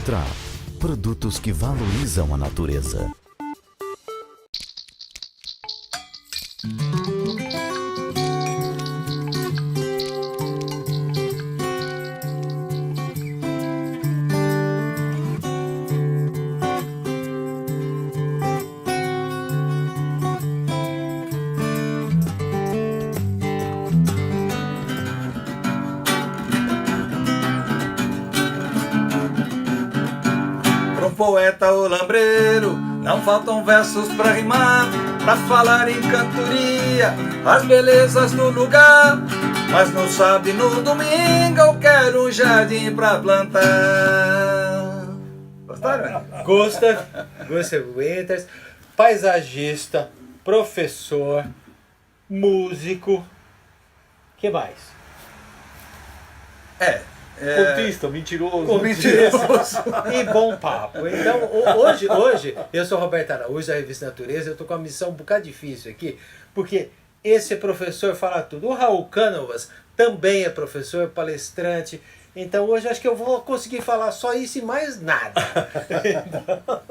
Extra. Produtos que valorizam a natureza. Poeta ou lambreiro, não faltam versos pra rimar, pra falar em cantoria, as belezas do lugar. Mas não sabe, no domingo eu quero um jardim pra plantar. Gostaram? Gustav Winters, paisagista, professor, músico, que mais? Contista, mentiroso. E bom papo. Então, hoje, eu sou Roberto Araújo, da Revista Natureza. Eu estou com uma missão um bocado difícil aqui, porque esse professor fala tudo. O Raul Cánovas também é professor, palestrante. Então, hoje acho que eu vou conseguir falar só isso e mais nada. Então,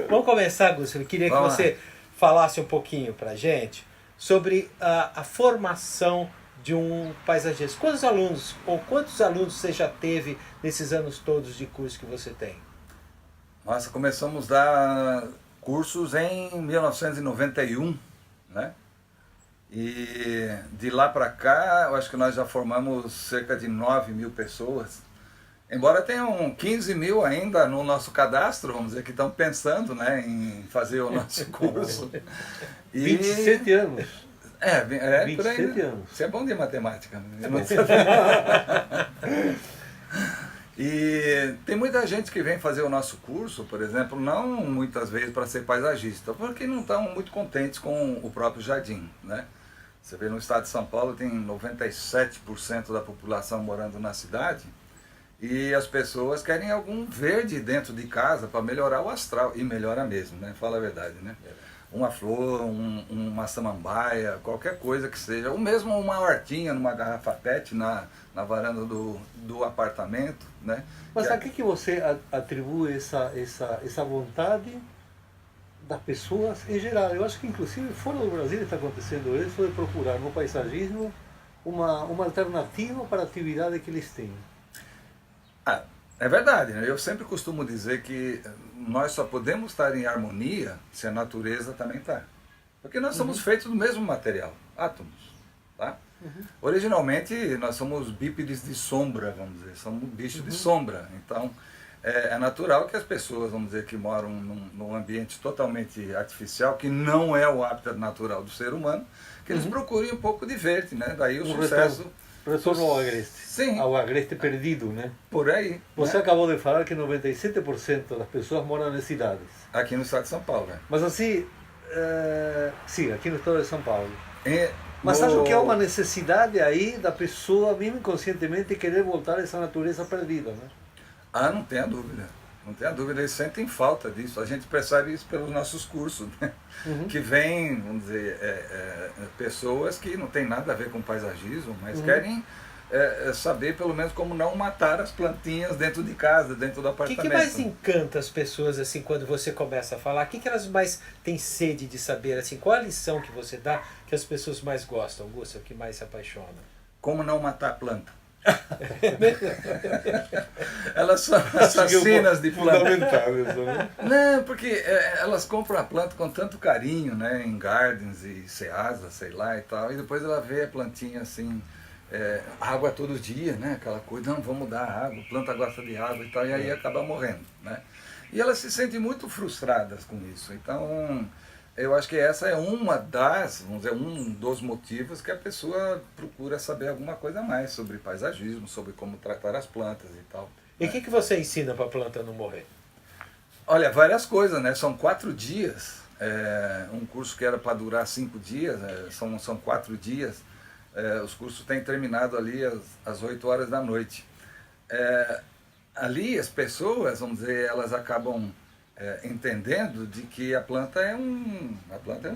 vamos começar, Gustavo. Eu queria que você falasse um pouquinho para a gente sobre a formação de um paisagista. Quantos alunos você já teve nesses anos todos de curso que você tem? Nossa, começamos a dar cursos em 1991, né? E de lá para cá, eu acho que nós já formamos cerca de 9 mil pessoas. Embora tenham 15 mil ainda no nosso cadastro, vamos dizer, que estão pensando, né, em fazer o nosso curso. 27 anos. 27 anos. Você é bom de matemática. Né? E tem muita gente que vem fazer o nosso curso, por exemplo, não muitas vezes para ser paisagista, porque não estão muito contentes com o próprio jardim, né? Você vê, no estado de São Paulo tem 97% da população morando na cidade e as pessoas querem algum verde dentro de casa para melhorar o astral, e melhora mesmo, né? Fala a verdade, né? Uma flor, uma samambaia, qualquer coisa que seja, ou mesmo uma hortinha numa garrafa PET na varanda do apartamento, né? Mas a que você atribui essa vontade das pessoas em geral? Eu acho que inclusive fora do Brasil está acontecendo isso, de procurar no paisagismo uma alternativa para a atividade que eles têm. É verdade, né? Eu sempre costumo dizer que nós só podemos estar em harmonia se a natureza também está. Porque nós somos feitos do mesmo material, átomos. Tá? Originalmente nós somos bípedes de sombra, vamos dizer, somos bichos de sombra. Então é natural que as pessoas, vamos dizer, que moram num ambiente totalmente artificial, que não é o hábitat natural do ser humano, que eles procurem um pouco de verde, né? Daí o sucesso... Retorno ao agreste. Sim. Ao agreste perdido, né? Por aí. Você né? acabou de falar que 97% das pessoas moram em cidades. Aqui no estado de São Paulo, né? Mas assim, sim, aqui no estado de São Paulo. E Mas acho que há uma necessidade aí da pessoa, mesmo inconscientemente, querer voltar a essa natureza perdida, né? Não tenha dúvida. Não tenha dúvida, eles sentem falta disso. A gente percebe isso pelos nossos cursos, né? Que vem, vamos dizer, pessoas que não tem nada a ver com paisagismo, mas querem saber pelo menos como não matar as plantinhas dentro de casa, dentro do O apartamento. que mais encanta as pessoas assim quando você começa a falar? O que elas mais têm sede de saber? Assim, qual a lição que você dá que as pessoas mais gostam, Gustavo, que mais se apaixonam? Como não matar a planta. Elas são assassinas de planta. Fundamental isso, né? Não, porque elas compram a planta com tanto carinho, né, em gardens e ceasa, sei lá e tal, e depois ela vê a plantinha assim, água todo dia, né, aquela coisa, não, vamos dar água, a planta gosta de água e tal, e aí acaba morrendo, né. E elas se sentem muito frustradas com isso, então eu acho que essa é uma das, vamos dizer, um dos motivos que a pessoa procura saber alguma coisa a mais sobre paisagismo, sobre como tratar as plantas e tal. E o que você ensina para a planta não morrer? Olha, várias coisas, né? São 4 dias, um curso que era para durar 5 dias, são 4 dias. Os cursos têm terminado ali às 8 horas da noite. Ali as pessoas, vamos dizer, elas acabam entendendo de que a planta é um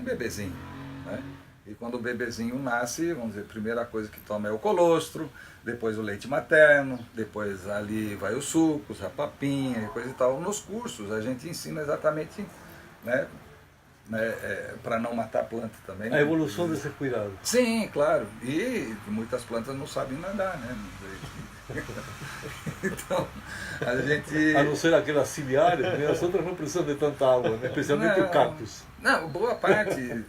bebezinho, né? E quando o bebezinho nasce, vamos dizer, a primeira coisa que toma é o colostro, depois o leite materno, depois ali vai os sucos, a papinha e coisa e tal. Nos cursos a gente ensina exatamente, né, para não matar a planta também. A evolução desse cuidado. Sim, claro. E muitas plantas não sabem nadar, né? Então, a gente... A não ser aquelas ciliares, né? As outras não precisam de tanta água, né? Especialmente o cactus. Não, boa parte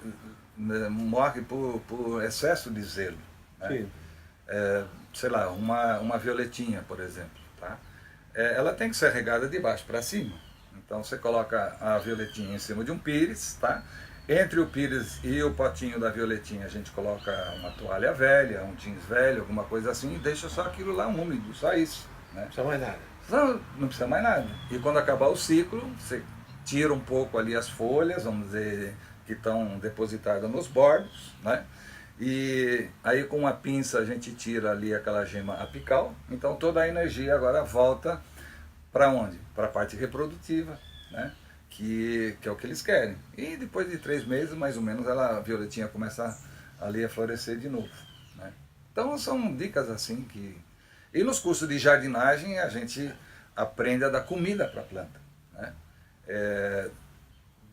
né, morre por excesso de zelo. Né? Sim. Sei lá, uma violetinha, por exemplo. Tá? Ela tem que ser regada de baixo para cima. Então você coloca a violetinha em cima de um pires, tá? Entre o pires e o potinho da violetinha a gente coloca uma toalha velha, um jeans velho, alguma coisa assim, e deixa só aquilo lá úmido, só isso. Né? Não precisa mais nada. Não precisa mais nada. E quando acabar o ciclo, você tira um pouco ali as folhas, vamos dizer, que estão depositadas nos bordos, né? E aí com uma pinça a gente tira ali aquela gema apical, então toda a energia agora volta para onde? Para a parte reprodutiva, né? Que é o que eles querem. E depois de 3 meses, mais ou menos, a violetinha começa ali a florescer de novo. Né? Então são dicas assim que... E nos cursos de jardinagem a gente aprende a dar comida para a planta. Né?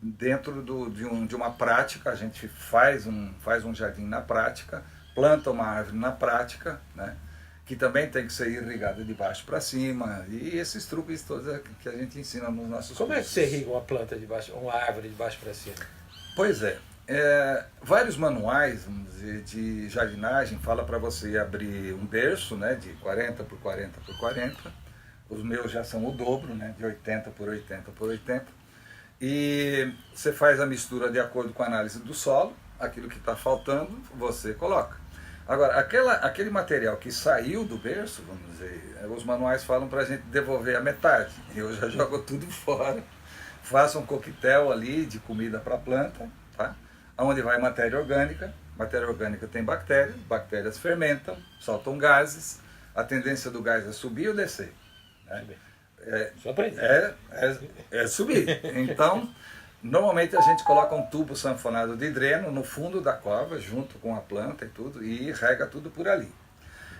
Dentro de uma prática, a gente faz um jardim na prática, planta uma árvore na prática, né? Que também tem que ser irrigada de baixo para cima, e esses truques todos que a gente ensina nos nossos Como cursos. é que você irriga uma planta de baixo, uma árvore de baixo para cima? Pois vários manuais, vamos dizer, de jardinagem fala para você abrir um berço, né, de 40 por 40 por 40, os meus já são o dobro, né, de 80 por 80 por 80, e você faz a mistura de acordo com a análise do solo, aquilo que está faltando você coloca. Agora, aquele material que saiu do berço, vamos dizer, os manuais falam para a gente devolver a metade. Eu já jogo tudo fora, faço um coquetel ali de comida para a planta, tá? Onde vai matéria orgânica tem bactérias, bactérias fermentam, soltam gases, a tendência do gás é subir ou descer? Né? Só aprender. É subir. Então... Normalmente a gente coloca um tubo sanfonado de dreno no fundo da cova, junto com a planta e tudo, e rega tudo por ali.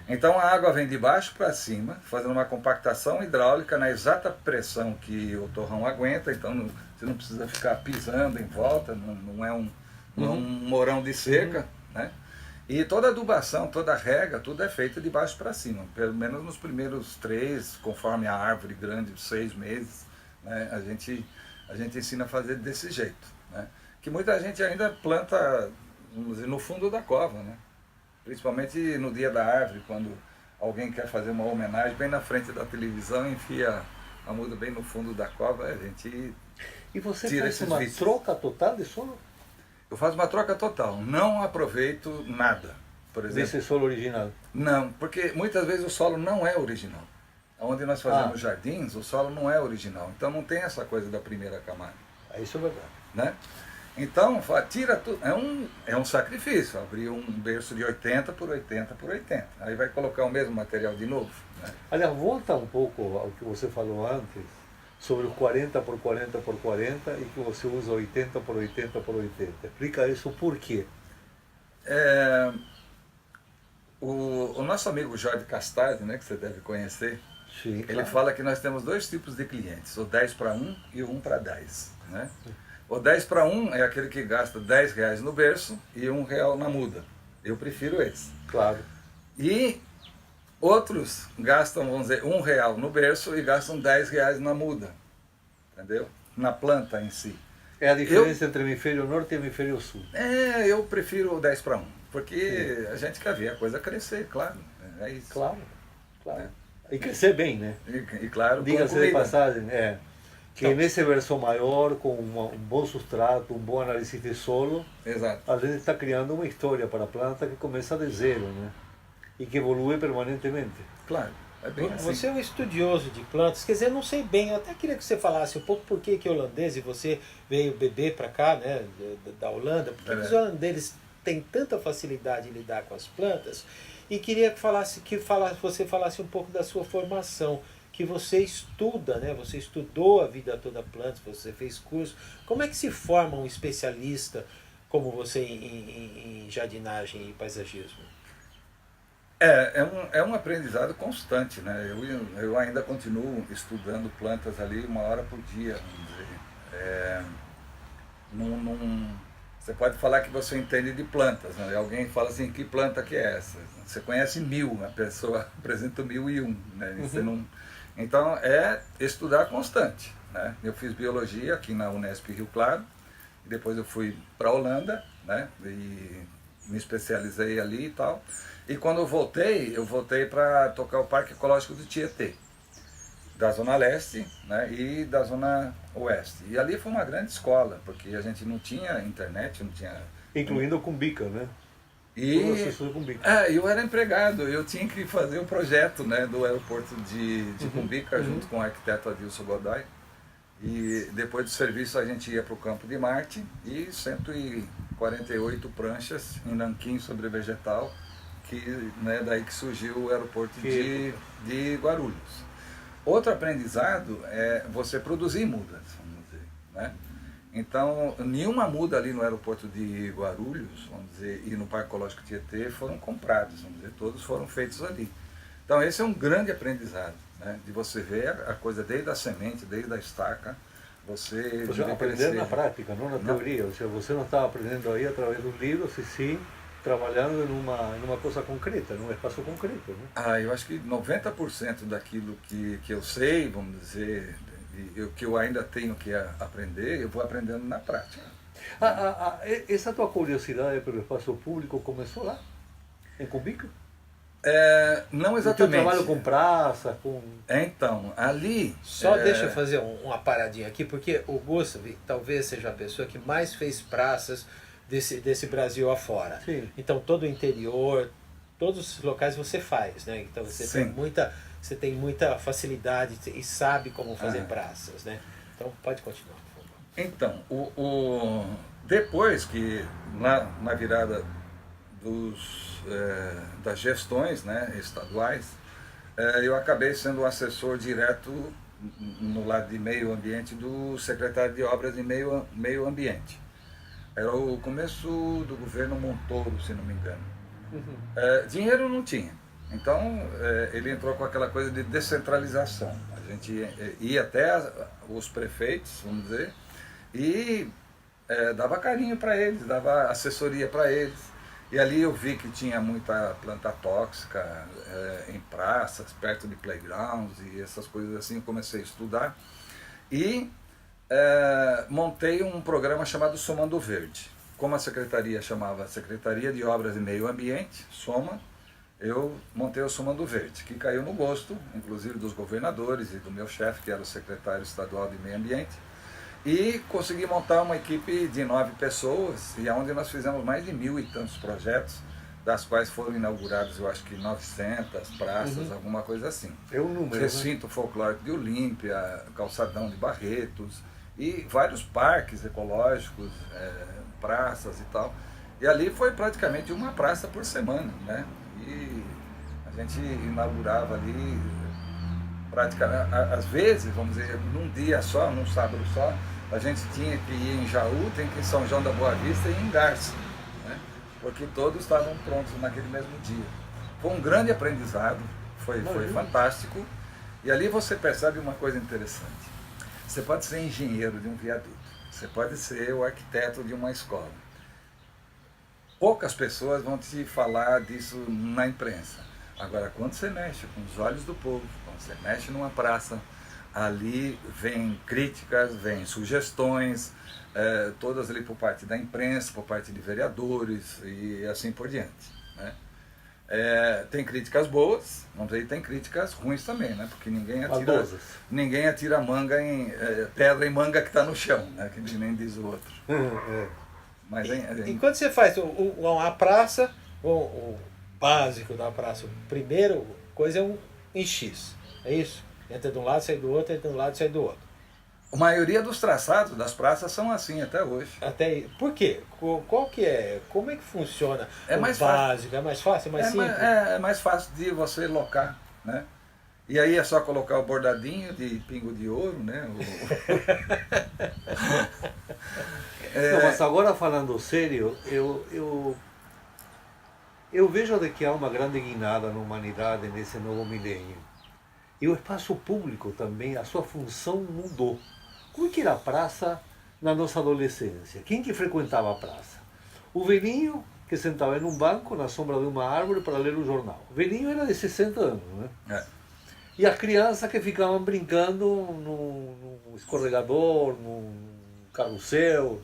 Então a água vem de baixo para cima, fazendo uma compactação hidráulica na exata pressão que o torrão aguenta, então você não precisa ficar pisando em volta, não é um morão de seca, né? E toda adubação, toda rega, tudo é feito de baixo para cima, pelo menos nos primeiros 3, conforme a árvore grande, 6 meses, né? A gente ensina a fazer desse jeito, né? Que muita gente ainda planta, vamos dizer, no fundo da cova, né? Principalmente no dia da árvore, quando alguém quer fazer uma homenagem, bem na frente da televisão, enfia a muda bem no fundo da cova, a gente E você tira faz esses uma vícios. troca total de solo Eu faço uma troca total, não aproveito nada, por exemplo. desse solo original? Não, porque muitas vezes o solo não é original. Onde nós fazemos jardins, o solo não é original. Então não tem essa coisa da primeira camada. Isso é verdade. Né? Então, tira tudo. É um sacrifício, abrir um berço de 80 por 80 por 80. Aí vai colocar o mesmo material de novo. Né? Aliás, volta um pouco ao que você falou antes, sobre os 40 por 40 por 40 e que você usa 80 por 80 por 80. Explica isso por quê. O nosso amigo Jorge Castardi, né, que você deve conhecer, Sim, ele claro. fala que nós temos 2 tipos de clientes, o 10 para 1 e o 1 para 10. Né? O 10 para 1 é aquele que gasta R$10 no berço e R$1 na muda. Eu prefiro esse. Claro. E outros gastam, vamos dizer, R$1 no berço e gastam R$10 na muda. Entendeu? Na planta em si. É a diferença entre hemisfério norte e hemisfério sul. Eu prefiro o 10 para 1, porque a gente quer ver a coisa crescer, claro. É isso. Claro, claro. E crescer bem, né? E claro, com Diga-se de comida. passagem, que Então. nesse verso maior, com um bom substrato, um bom análise de solo, Exato. a gente está criando uma história para a planta que começa de zero, né? E que evolui permanentemente. Claro. É bem assim. Você é um estudioso de plantas, quer dizer, eu não sei bem, eu até queria que você falasse um pouco por que é holandês e você veio beber para cá, né, da Holanda, porque os holandeses têm tanta facilidade em lidar com as plantas, e queria que você falasse um pouco da sua formação, que você estuda, né, você estudou a vida toda plantas, você fez curso, como é que se forma um especialista? como você em jardinagem e paisagismo? É um aprendizado constante, né? Eu ainda continuo estudando plantas ali 1 hora por dia, vamos dizer. Você pode falar que você entende de plantas, né? Alguém fala assim, que planta que é essa? Você conhece 1000, a pessoa apresenta 1001, né? Você não... Então é estudar constante, né? Eu fiz biologia aqui na Unesp Rio Claro, e depois eu fui para a Holanda, né? E me especializei ali e tal. E quando eu voltei para tocar o Parque Ecológico do Tietê, da Zona Leste, né, e da Zona Oeste. E ali foi uma grande escola, porque a gente não tinha internet, não tinha... Incluindo o Cumbica, né? E eu era empregado, eu tinha que fazer o projeto, né, do aeroporto de Cumbica, junto com o arquiteto Adilson Godoy. E depois do serviço a gente ia para o campo de Marte e 148 pranchas em nanquim sobre vegetal, né, daí que surgiu o aeroporto de Guarulhos. Outro aprendizado é você produzir mudas, vamos dizer, né? Então, nenhuma muda ali no aeroporto de Guarulhos, vamos dizer, e no Parque Ecológico Tietê foram comprados, vamos dizer, todos foram feitos ali. Então, esse é um grande aprendizado, né? De você ver a coisa desde a semente, desde a estaca, você aprender na prática, não na teoria. Ou seja, você não está aprendendo aí através do livro, sim, trabalhando numa coisa concreta, num espaço concreto, né? Eu acho que 90% daquilo que eu sei, vamos dizer, que eu ainda tenho que aprender, eu vou aprendendo na prática. Essa tua curiosidade pelo espaço público começou lá, em Cumbica? Não exatamente. O teu trabalho com praça, com... Então, ali... Só deixa eu fazer uma paradinha aqui, porque o Gustav talvez seja a pessoa que mais fez praças desse Brasil afora. Sim. Então todo o interior, todos os locais você faz, né? Então você tem muita facilidade e sabe como fazer praças, né? Então pode continuar, por favor. Então, depois que na virada das gestões, né, estaduais, eu acabei sendo o assessor direto no lado de meio ambiente do secretário de Obras e Meio Ambiente. Era o começo do governo Montoro, se não me engano. Dinheiro não tinha. Então, ele entrou com aquela coisa de descentralização. A gente ia até os prefeitos, vamos dizer, e dava carinho para eles, dava assessoria para eles. E ali eu vi que tinha muita planta tóxica em praças, perto de playgrounds e essas coisas assim. Eu comecei a estudar e montei um programa chamado Somando Verde. Como a secretaria chamava Secretaria de Obras e Meio Ambiente, SOMA, eu montei o Somando Verde, que caiu no gosto, inclusive dos governadores e do meu chefe, que era o secretário estadual de Meio Ambiente, e consegui montar uma equipe de 9 pessoas, e onde nós fizemos mais de 1000 e tantos projetos, das quais foram inaugurados, eu acho que 900 praças, alguma coisa assim. É um número, Recinto Folclórico de Olímpia, Calçadão de Barretos, e vários parques ecológicos, praças e tal. E ali foi praticamente uma praça por semana, né? E a gente inaugurava ali, praticamente, às vezes, vamos dizer, num dia só, num sábado só, a gente tinha que ir em Jaú, tem que ir em São João da Boa Vista e em Garça, né? Porque todos estavam prontos naquele mesmo dia. Foi um grande aprendizado, foi fantástico. E ali você percebe uma coisa interessante. Você pode ser engenheiro de um viaduto, você pode ser o arquiteto de uma escola. Poucas pessoas vão te falar disso na imprensa. Agora, quando você mexe com os olhos do povo, quando você mexe numa praça, ali vem críticas, vem sugestões, todas ali por parte da imprensa, por parte de vereadores e assim por diante, né? Tem críticas boas, vamos dizer, e tem críticas ruins também, né? Porque ninguém atira manga pedra em manga que está no chão, né? Que nem diz o outro. Mas, e quando você faz a praça, o básico da praça, a primeira coisa é um em X, é isso? Entra de um lado, sai do outro, entra de um lado, sai do outro. A maioria dos traçados das praças são assim até hoje. Por quê? Qual que é? Como é que funciona? É mais básico, é mais fácil, é mais simples? É mais fácil de você locar, né? E aí é só colocar o bordadinho de pingo de ouro, né? Não, mas agora falando sério, eu vejo de que há uma grande guinada na humanidade nesse novo milênio. E o espaço público também, a sua função mudou. Como que era a praça na nossa adolescência? Quem que frequentava a praça? O velhinho que sentava em um banco na sombra de uma árvore para ler o jornal. O velhinho era de 60 anos, né? É. E as crianças que ficavam brincando no escorregador, no carrossel.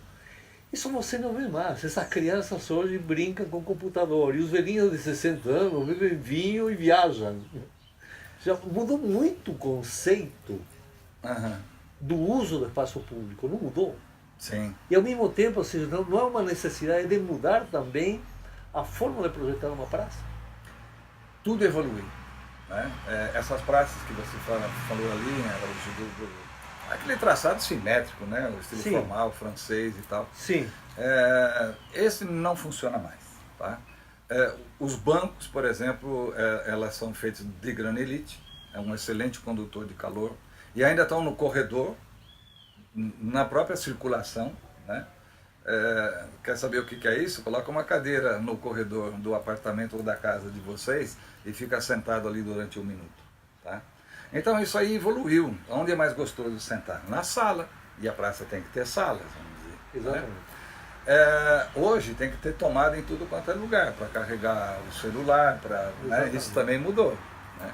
Isso você não vê mais. Essas crianças hoje brincam com computador. E os velhinhos de 60 anos bebem vinho e viajam. Já mudou muito o conceito do uso do espaço público. Não mudou? Sim. E ao mesmo tempo, ou seja, não há uma necessidade de mudar também a forma de projetar uma praça. Tudo evoluiu. Né? Essas praças que você falou ali, né? Aquele traçado simétrico, né? O estilo Sim. formal, francês e tal. Sim. Esse não funciona mais. Tá? Os bancos, por exemplo, elas são feitas de granelite, é um excelente condutor de calor, e ainda estão no corredor, na própria circulação. Né? Quer saber o que é isso? Coloca uma cadeira no corredor do apartamento ou da casa de vocês e fica sentado ali durante 1 minuto. Tá? Então isso aí evoluiu. Onde é mais gostoso sentar? Na sala. E a praça tem que ter salas, vamos dizer. Exatamente. Né? Hoje tem que ter tomada em tudo quanto é lugar, para carregar o celular, né? Isso também mudou. Né?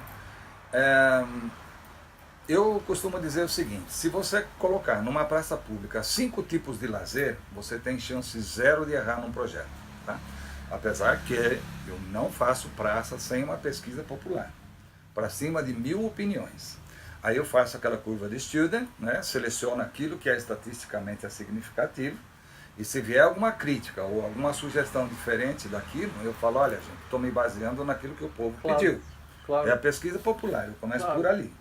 Eu costumo dizer o seguinte, se você colocar numa praça pública 5 tipos de lazer, você tem chance zero de errar num projeto. Tá? Apesar que eu não faço praça sem uma pesquisa popular, para cima de 1000 opiniões. Aí eu faço aquela curva de Student, né? Seleciono aquilo que estatisticamente significativo, e se vier alguma crítica ou alguma sugestão diferente daquilo, eu falo, olha gente, estou me baseando naquilo que o povo pediu. Claro. É a pesquisa popular, eu começo por ali.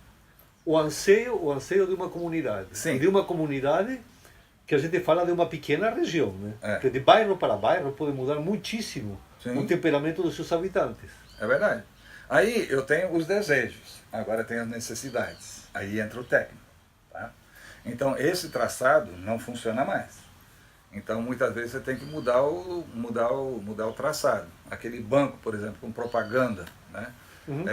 O anseio de uma comunidade. Sim. De uma comunidade que a gente fala de uma pequena região, né? É. Que de bairro para bairro pode mudar muitíssimo Sim. o temperamento dos seus habitantes. É verdade. Aí eu tenho os desejos, agora tenho as necessidades. Aí entra o técnico. Tá? Então esse traçado não funciona mais. Então muitas vezes você tem que mudar o traçado. Aquele banco, por exemplo, com propaganda, né?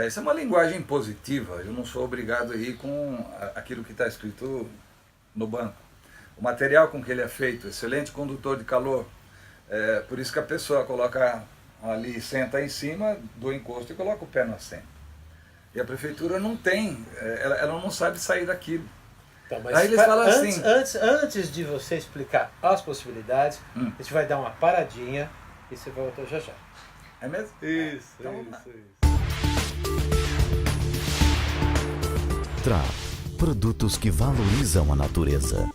Isso é uma linguagem positiva, eu não sou obrigado a ir com aquilo que está escrito no banco. O material com que ele é feito, excelente condutor de calor, por isso que a pessoa coloca ali, senta em cima do encosto e coloca o pé no assento. E a prefeitura não tem, ela não sabe sair daquilo. Então, mas Aí eles falam assim... Antes de você explicar as possibilidades, a gente vai dar uma paradinha e você volta já já. É mesmo? Isso, Então, vamos lá. isso. Trap, produtos que valorizam a natureza.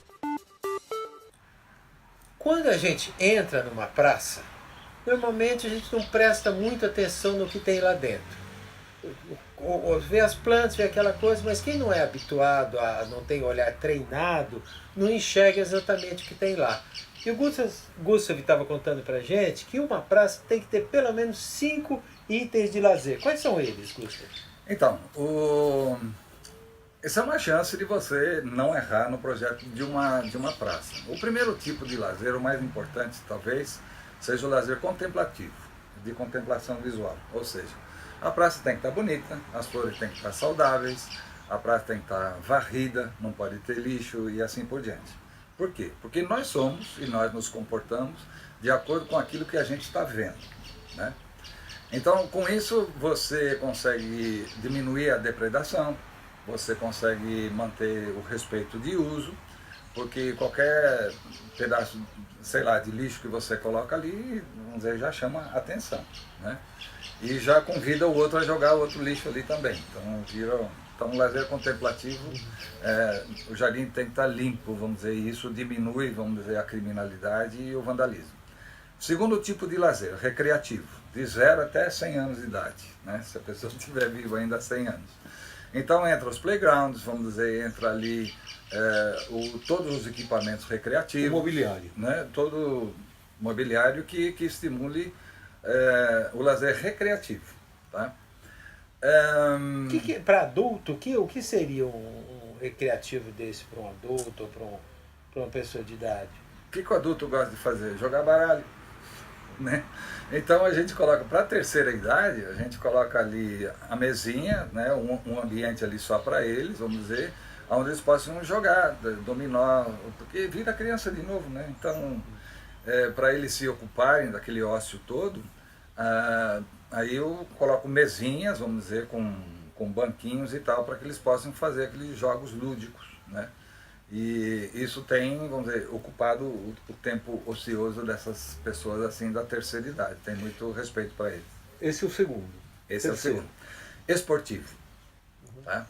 Quando a gente entra numa praça, normalmente a gente não presta muita atenção no que tem lá dentro. Vê as plantas, vê aquela coisa, mas quem não é habituado, não tem olhar treinado, não enxerga exatamente o que tem lá. E o Gustav estava contando pra gente que uma praça tem que ter pelo menos 5 itens de lazer. Quais são eles, Gustav? Então, essa é uma chance de você não errar no projeto de uma praça. O primeiro tipo de lazer, o mais importante talvez, seja o lazer contemplativo, de contemplação visual. Ou seja, a praça tem que estar bonita, as flores têm que estar saudáveis, a praça tem que estar varrida, não pode ter lixo e assim por diante. Por quê? Porque nós somos e nós nos comportamos de acordo com aquilo que a gente está vendo. Né? Então, com isso, você consegue diminuir a depredação, você consegue manter o respeito de uso, porque qualquer pedaço, sei lá, de lixo que você coloca ali, vamos dizer, já chama atenção. Né? E já convida o outro a jogar outro lixo ali também. Então, um lazer contemplativo, o jardim tem que estar limpo, vamos dizer, e isso diminui, vamos dizer, a criminalidade e o vandalismo. Segundo tipo de lazer, recreativo, de 0 até 100 anos de idade, né? Se a pessoa estiver viva ainda há 100 anos. Então entra os playgrounds, vamos dizer, entra ali todos os equipamentos recreativos. O mobiliário. Né? Todo mobiliário que estimule o lazer recreativo. Tá? Para adulto, o que seria um recreativo desse para um adulto ou para uma pessoa de idade? O que o adulto gosta de fazer? Jogar baralho. Né? Então a gente coloca para a terceira idade, a gente coloca ali a mesinha, né? Um ambiente ali só para eles, vamos dizer, onde eles possam jogar, dominó, porque vira criança de novo, né? Então, para eles se ocuparem daquele ócio todo, aí eu coloco mesinhas, vamos dizer, com banquinhos e tal, para que eles possam fazer aqueles jogos lúdicos, né? E isso tem, vamos dizer, ocupado o tempo ocioso dessas pessoas assim da terceira idade. Tem muito respeito para eles. Esse é o segundo. Esse é o segundo. Esportivo. Tá?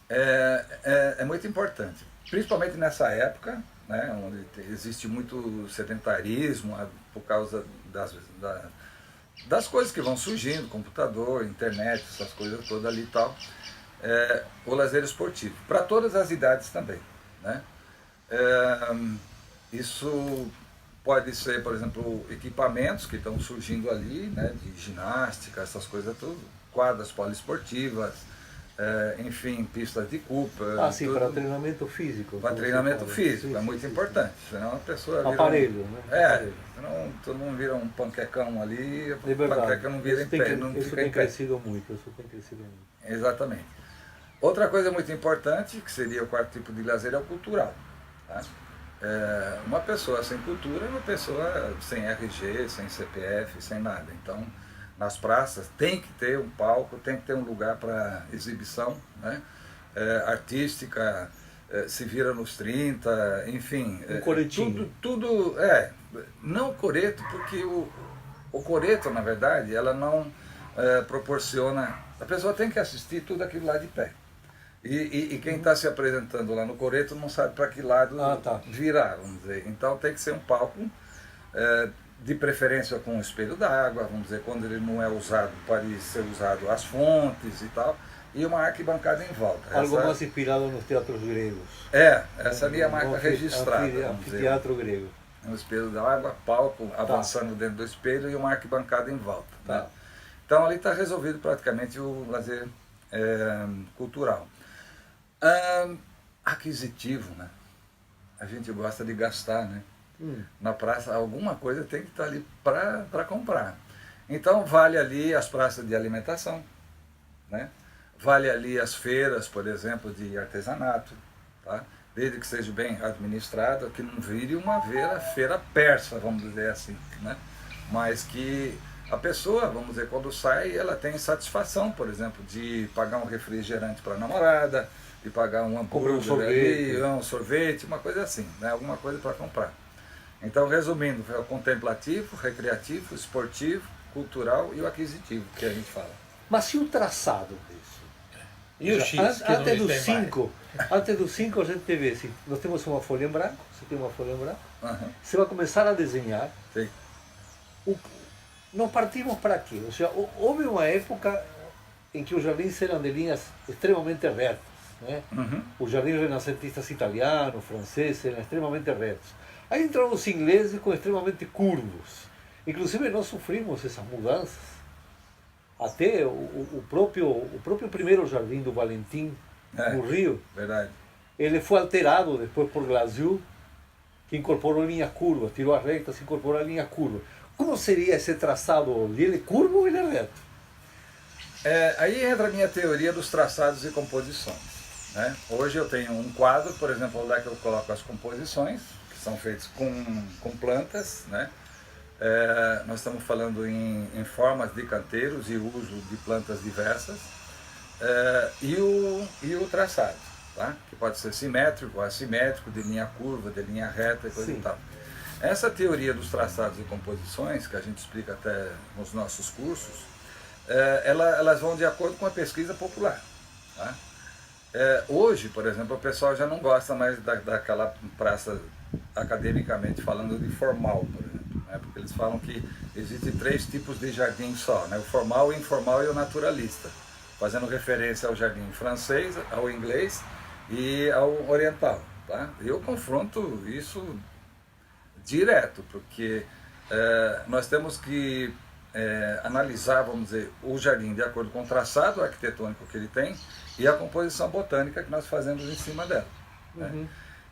É muito importante, principalmente nessa época, né, onde existe muito sedentarismo por causa das coisas que vão surgindo, computador, internet, essas coisas todas ali e tal. O lazer esportivo, para todas as idades também. Né? Isso pode ser, por exemplo, equipamentos que estão surgindo ali, né, de ginástica, essas coisas tudo, quadras poliesportivas, enfim, pistas de culpa. Sim, para treinamento físico. Para treinamento físico, é muito importante, senão a pessoa vira aparelho, né? Senão todo mundo vira um panquecão ali, é verdade. O panqueca não vira em pé, não isso fica tem em pé. crescido muito, isso tem crescido muito. Exatamente. Outra coisa muito importante, que seria o quarto tipo de lazer, é o cultural. Tá? Uma pessoa sem cultura é uma pessoa sem RG, sem CPF, sem nada. Então, nas praças tem que ter um palco, tem que ter um lugar para exibição, né? Artística, se vira nos 30, enfim. Um coretinho. Tudo não coreto, porque o coreto, na verdade, ela não proporciona... A pessoa tem que assistir tudo aquilo lá de pé. E quem está se apresentando lá no coreto não sabe para que lado virar, vamos dizer. Então tem que ser um palco, de preferência com um espelho d'água, vamos dizer, quando ele não é usado, pode ser usado as fontes e tal, e uma arquibancada em volta. Algo mais inspirado nos teatros gregos. Essa ali é a marca registrada. Teatro grego. Um espelho d'água, palco avançando dentro do espelho e uma arquibancada em volta. Tá? Então ali está resolvido praticamente o lazer cultural. Aquisitivo, né? A gente gosta de gastar, né? Na praça alguma coisa tem que estar ali para comprar. Então vale ali as praças de alimentação, né? Vale ali as feiras, por exemplo, de artesanato, tá? Desde que seja bem administrada, que não vire uma feira persa, vamos dizer assim, né? Mas que a pessoa, vamos dizer, quando sai, ela tem satisfação, por exemplo, de pagar um refrigerante para a namorada, de pagar um hambúrguer, um sorvete, uma coisa assim, né? Alguma coisa para comprar. Então, resumindo, é o contemplativo, recreativo, esportivo, cultural e o aquisitivo, que a gente fala. Mas e o traçado disso? E o X? Antes dos 5 a gente teve assim, nós temos uma folha em branco, você tem uma folha em branco, você vai começar a desenhar. Sim. Nós partimos para quê? Ou seja, houve uma época em que os jardins eram de linhas extremamente retas, né? Os jardins renascentistas italianos, franceses, eram extremamente retos. Aí entraram os ingleses com extremamente curvos. Inclusive nós sofrimos essas mudanças. Até o próprio primeiro jardim do Valentim, no Rio, verdade. ele foi alterado depois por Glazio, que incorporou linhas curvas, tirou as retas e incorporou a linha curva. Como seria esse traçado hoje? Ele é curvo ou ele é reto? Aí entra a minha teoria dos traçados e composições, né? Hoje eu tenho um quadro, por exemplo, onde é que eu coloco as composições, que são feitas com plantas, né? Nós estamos falando em formas de canteiros e uso de plantas diversas, e o traçado, tá? Que pode ser simétrico, assimétrico, de linha curva, de linha reta e coisa e tal. Essa teoria dos traçados e composições, que a gente explica até nos nossos cursos, elas vão de acordo com a pesquisa popular. Tá? Hoje, por exemplo, o pessoal já não gosta mais daquela praça, academicamente falando, de formal, por exemplo, né? Porque eles falam que existem 3 tipos de jardim só, né? O formal, o informal e o naturalista, fazendo referência ao jardim francês, ao inglês e ao oriental. Tá? Eu confronto isso direto, porque nós temos que analisar, vamos dizer, o jardim de acordo com o traçado arquitetônico que ele tem e a composição botânica que nós fazemos em cima dela. Né?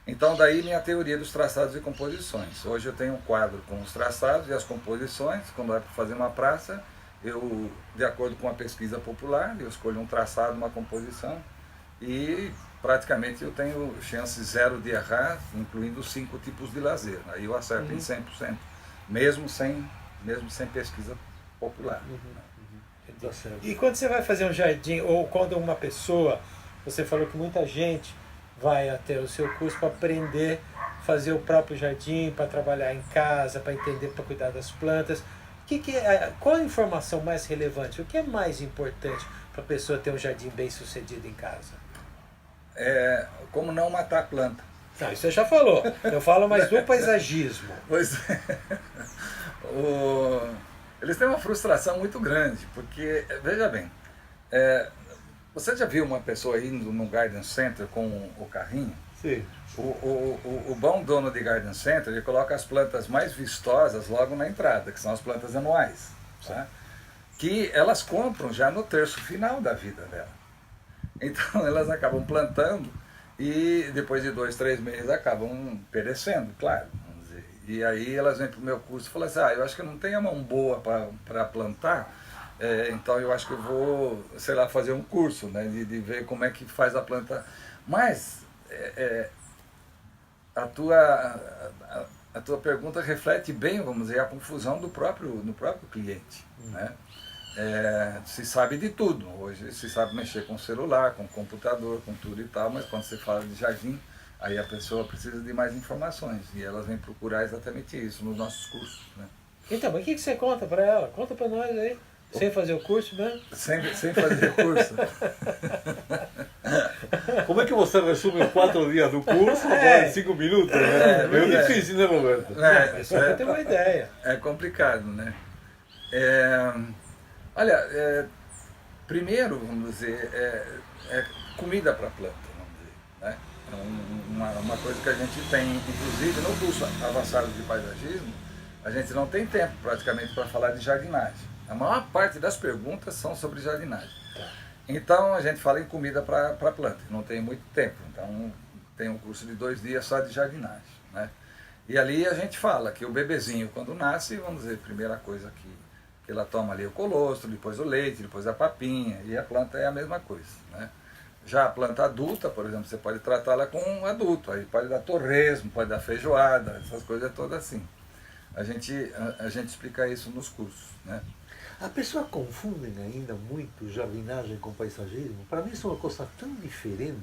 Então daí minha teoria dos traçados e composições. Hoje eu tenho um quadro com os traçados e as composições. Quando é para fazer uma praça, eu, de acordo com a pesquisa popular, eu escolho um traçado, uma composição e praticamente eu tenho chance zero de errar, incluindo 5 tipos de lazer. Aí eu acerto em 100%, mesmo sem pesquisa popular. Tá certo. E quando você vai fazer um jardim, ou quando uma pessoa, você falou que muita gente vai até o seu curso para aprender a fazer o próprio jardim, para trabalhar em casa, para entender, para cuidar das plantas. Qual a informação mais relevante? O que é mais importante para a pessoa ter um jardim bem sucedido em casa? Como não matar a planta. Não, isso você já falou. Eu falo mais do paisagismo. Pois é. Eles têm uma frustração muito grande, porque, veja bem, você já viu uma pessoa indo no Garden Center com o carrinho? Sim. O bom dono de Garden Center, ele coloca as plantas mais vistosas logo na entrada, que são as plantas anuais, tá? Que elas compram já no terço final da vida dela. Então elas acabam plantando e depois de 2, 3 meses acabam perecendo, claro. Vamos dizer. E aí elas vêm para o meu curso e falam assim, eu acho que eu não tenho a mão boa para plantar, então eu acho que eu vou, sei lá, fazer um curso, né, de ver como é que faz a planta. Mas a tua pergunta reflete bem, vamos dizer, a confusão do próprio cliente, né? Se sabe de tudo, hoje se sabe mexer com celular, com computador, com tudo e tal, mas quando você fala de jardim, aí a pessoa precisa de mais informações e elas vêm procurar exatamente isso nos nossos cursos, né? Então, mas o que você conta para ela? Conta para nós aí, sem fazer o curso mesmo? Sem fazer curso. Como é que você resume 4 dias do curso em 5 minutos? Né? Meio difícil, né, Roberto? Mas só para ter uma ideia. É complicado, né? Olha, primeiro, vamos dizer, comida para a planta, vamos dizer, né? Uma coisa que a gente tem, inclusive no curso avançado de paisagismo, a gente não tem tempo praticamente para falar de jardinagem. A maior parte das perguntas são sobre jardinagem. Então a gente fala em comida para a planta, não tem muito tempo, então tem um curso de 2 dias só de jardinagem, né? E ali a gente fala que o bebezinho quando nasce, vamos dizer, a primeira coisa que ela toma ali é o colostro, depois o leite, depois a papinha, e a planta é a mesma coisa, né? Já a planta adulta, por exemplo, você pode tratá-la com um adulto, aí pode dar torresmo, pode dar feijoada, essas coisas todas assim. A gente explica isso nos cursos, né? A pessoa confundem ainda muito jardinagem com paisagismo. Para mim isso é uma coisa tão diferente.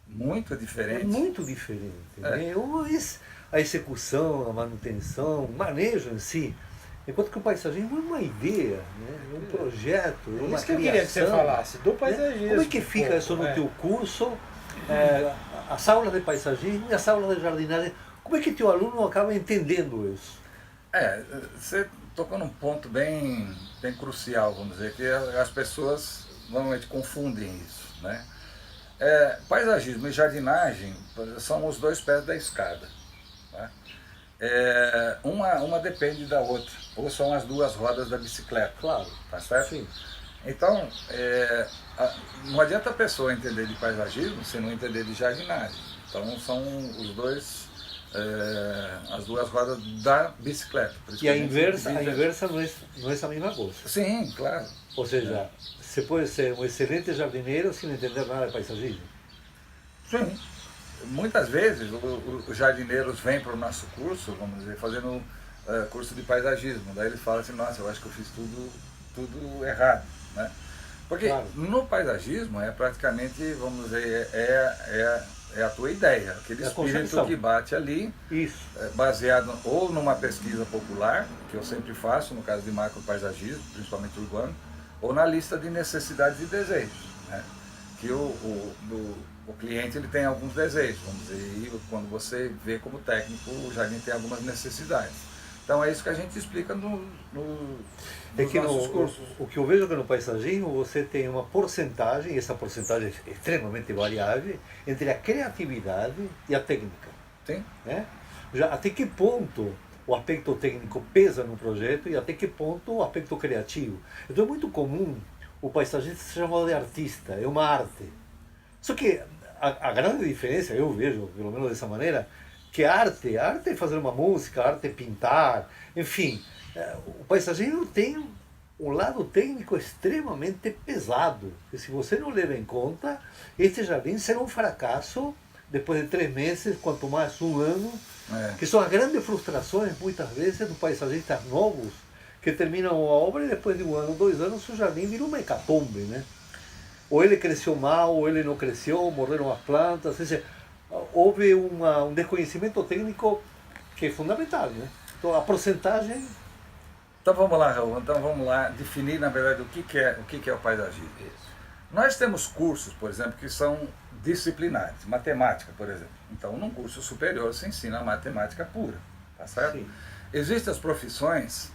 Muito diferente. É muito diferente. Né? A execução, a manutenção, o manejo em si. Enquanto que o paisagismo é uma ideia, né? É um projeto, é uma Isso que eu criação. queria que você falasse, do Né? paisagismo. Como é que fica isso no teu curso? As aulas de paisagismo e as aulas de jardinagem. Como é que teu aluno acaba entendendo isso? Você tocou num ponto bem crucial, vamos dizer, que as pessoas normalmente confundem isso, né? Paisagismo e jardinagem são os 2 pés da escada, tá? Uma depende da outra, ou são as 2 rodas da bicicleta. Claro. Tá certo? Sim. Então, não adianta a pessoa entender de paisagismo se não entender de jardinagem. Então são os 2, as 2 rodas da bicicleta. Por isso E que a inversa não é a mesma coisa. Sim, claro. Ou seja, você pode ser um excelente jardineiro sem entender nada de paisagismo. Sim. Muitas vezes os jardineiros vêm para o nosso curso, vamos dizer, fazendo curso de paisagismo. Daí eles falam assim, nossa, eu acho que eu fiz tudo errado, né? Porque Claro. no paisagismo praticamente, vamos dizer, a tua ideia, aquele É a espírito concepção. que bate ali, Isso. baseado ou numa pesquisa popular, que eu sempre faço, no caso de macropaisagismo, principalmente urbano, ou na lista de necessidades e desejos, né? Que o cliente ele tem alguns desejos, vamos dizer, e quando você vê como técnico, o jardim tem algumas necessidades. Então é isso que a gente explica nos nossos cursos. O que eu vejo é que no paisagismo você tem uma porcentagem, e essa porcentagem é extremamente variável, entre a criatividade e a técnica. Sim. Né? Já até que ponto o aspecto técnico pesa no projeto e até que ponto o aspecto criativo. Então é muito comum o paisagista ser chamado de artista, é uma arte. Só que a grande diferença, eu vejo, pelo menos dessa maneira, que a arte é fazer uma música, a arte é pintar, enfim. O paisagismo tem um lado técnico extremamente pesado, que se você não leva em conta, este jardim será um fracasso depois de 3 meses, quanto mais um ano, que são as grandes frustrações, muitas vezes, dos paisagistas novos, que terminam a obra e depois de 1 ano, 2 anos, o jardim vira uma hecatombe, né? Ou ele cresceu mal, ou ele não cresceu, morreram as plantas, ou seja, houve um desconhecimento técnico que é fundamental, né? Então a porcentagem... Então vamos lá, Raul, então vamos lá definir, na verdade, o que é o paisagismo. Nós temos cursos, por exemplo, que são disciplinares, matemática, por exemplo. Então, num curso superior se ensina matemática pura, tá certo? Sim. Existem as profissões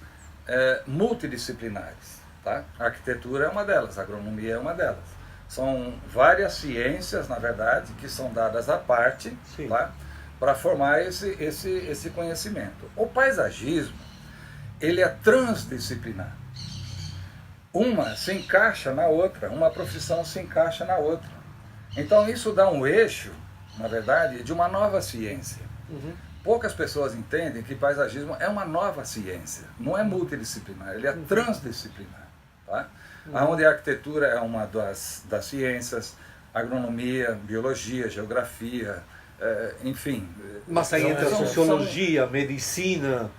multidisciplinares, tá? A arquitetura é uma delas, a agronomia é uma delas. São várias ciências, na verdade, que são dadas à parte, tá? Para formar esse conhecimento. O paisagismo, ele é transdisciplinar. Uma se encaixa na outra, uma profissão se encaixa na outra. Então isso dá um eixo, na verdade, de uma nova ciência. Poucas pessoas entendem que paisagismo é uma nova ciência, não é multidisciplinar, ele é transdisciplinar. Tá? Onde a arquitetura é uma das ciências, agronomia, biologia, geografia, enfim. Mas aí entra sociologia, medicina...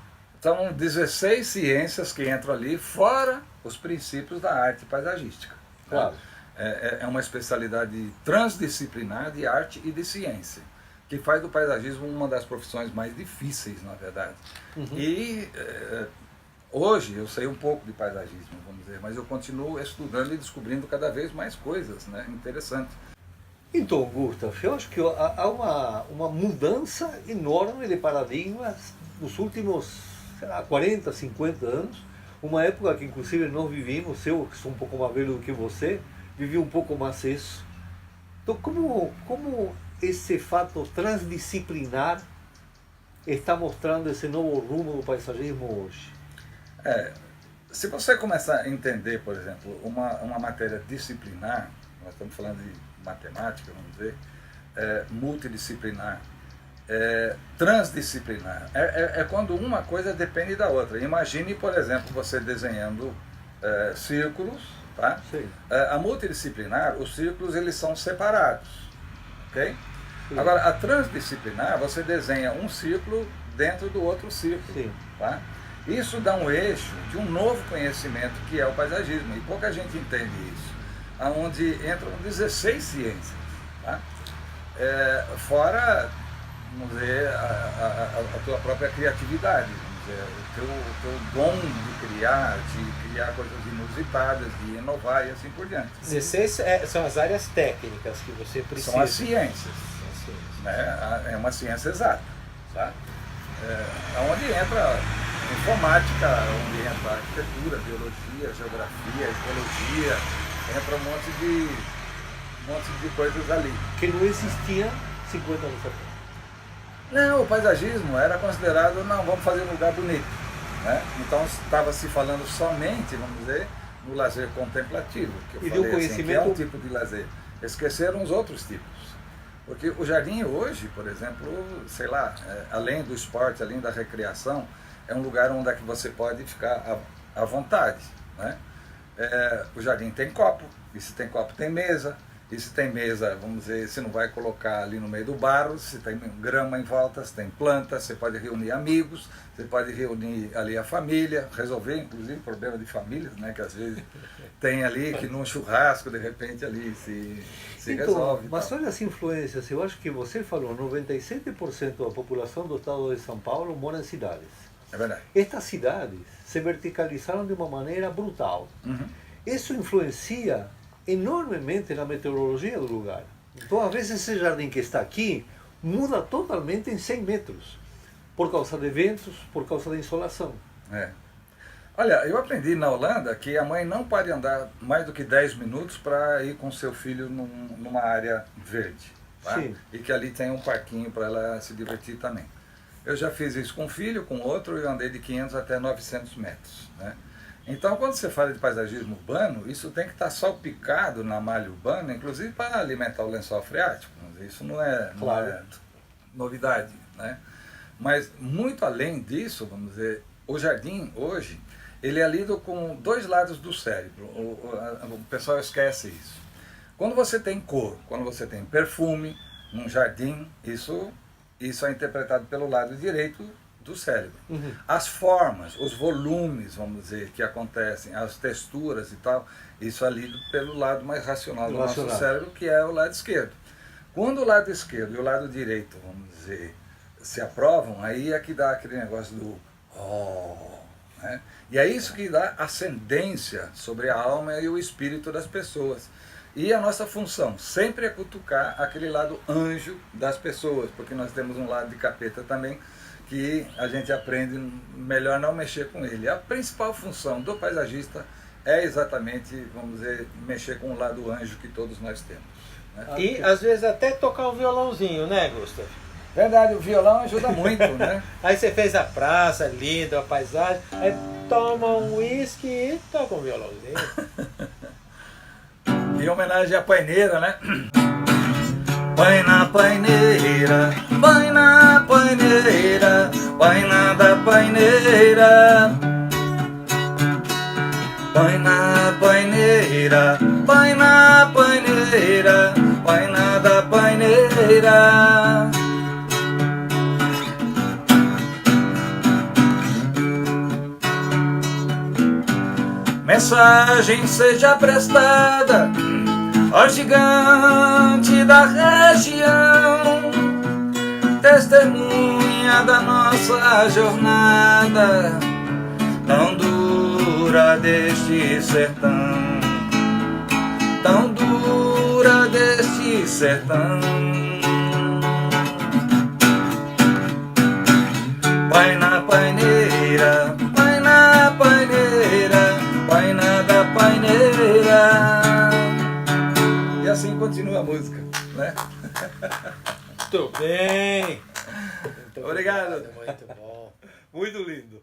São 16 ciências que entram ali, fora os princípios da arte paisagística. Claro. É uma especialidade transdisciplinar de arte e de ciência, que faz do paisagismo uma das profissões mais difíceis, na verdade. E hoje eu sei um pouco de paisagismo, vamos dizer, mas eu continuo estudando e descobrindo cada vez mais coisas, né? Interessante. Então, Gustavo, eu acho que há uma mudança enorme de paradigmas nos últimos, sei lá, 40, 50 anos, uma época que inclusive nós vivimos, eu que sou um pouco mais velho do que você, vivi um pouco mais isso. Então, como esse fato transdisciplinar está mostrando esse novo rumo do paisagismo hoje? Se você começar a entender, por exemplo, uma matéria disciplinar, nós estamos falando de matemática, vamos dizer, multidisciplinar, transdisciplinar, é quando uma coisa depende da outra. Imagine, por exemplo, você desenhando círculos, tá? A multidisciplinar, os círculos eles são separados, ok? Agora, a transdisciplinar, você desenha um círculo dentro do outro círculo, tá? Isso dá um eixo de um novo conhecimento que é o paisagismo, e pouca gente entende isso, onde entram 16 ciências, tá? Fora, vamos dizer, a tua própria criatividade, vamos dizer, o teu dom de criar coisas inusitadas, de inovar e assim por diante. 16 são as áreas técnicas que você precisa. São as ciências, né? É uma ciência exata, tá? Onde entra informática, onde entra arquitetura, biologia, geografia, ecologia, entra um monte de coisas ali. Que não existia 50 anos atrás. Não, o paisagismo era considerado, não, vamos fazer um lugar bonito, né? Então estava se falando somente, vamos dizer, no lazer contemplativo, que eu falei assim, que é um tipo de lazer. Esqueceram os outros tipos. Porque o jardim hoje, por exemplo, sei lá, além do esporte, além da recreação, é um lugar onde é que você pode ficar à vontade, né? O jardim tem copo, e se tem copo tem mesa, e se tem mesa, vamos dizer, você não vai colocar ali no meio do barro, se tem grama em volta, se tem plantas, você pode reunir amigos, você pode reunir ali a família, resolver inclusive problema de famílias, né, que às vezes tem ali, que num churrasco de repente ali se resolve. Mas olha as influências, eu acho que você falou, 97% da população do estado de São Paulo mora em cidades. É verdade. Estas cidades se verticalizaram de uma maneira brutal. Isso influencia enormemente na meteorologia do lugar. Então, às vezes, esse jardim que está aqui muda totalmente em 100 metros, por causa de ventos, por causa da insolação. Olha, eu aprendi na Holanda que a mãe não pode andar mais do que 10 minutos para ir com seu filho numa área verde. Tá? E que ali tem um parquinho para ela se divertir também. Eu já fiz isso com um filho, com outro, e andei de 500 até 900 metros. Né? Então, quando você fala de paisagismo urbano, isso tem que estar salpicado na malha urbana, inclusive para alimentar o lençol freático. Isso não é novidade. Né? Mas, muito além disso, vamos dizer, o jardim, hoje, ele é lido com dois lados do cérebro. O pessoal esquece isso. Quando você tem cor, quando você tem perfume num jardim, isso é interpretado pelo lado direito do cérebro. Uhum. As formas, os volumes, vamos dizer, que acontecem, as texturas e tal, isso é lido pelo lado mais racional do nosso cérebro, que é o lado esquerdo. Quando o lado esquerdo e o lado direito, vamos dizer, se aprovam, aí é que dá aquele negócio do né? E é isso que dá ascendência sobre a alma e o espírito das pessoas. E a nossa função sempre é cutucar aquele lado anjo das pessoas, porque nós temos um lado de capeta também, que a gente aprende melhor não mexer com ele. A principal função do paisagista é exatamente, vamos dizer, mexer com o lado anjo que todos nós temos. Né? E às vezes até tocar um violãozinho, né, Gustavo? Verdade, o violão ajuda muito, né? Aí você fez a praça, lindo, a paisagem, aí toma um uísque e toca um violãozinho. Em homenagem à paineira, né? Põe na paineira, põe na paineira, põe na da paineira. Põe na paineira, põe na paineira, põe na da paineira. Mensagem seja prestada ao gigante da região, testemunha da nossa jornada tão dura deste sertão, tão dura deste sertão. Põe na paineira, põe na paineira, põe na da paineira. E assim continua a música, né? Muito bem. Muito Obrigado. Muito bom. Muito lindo.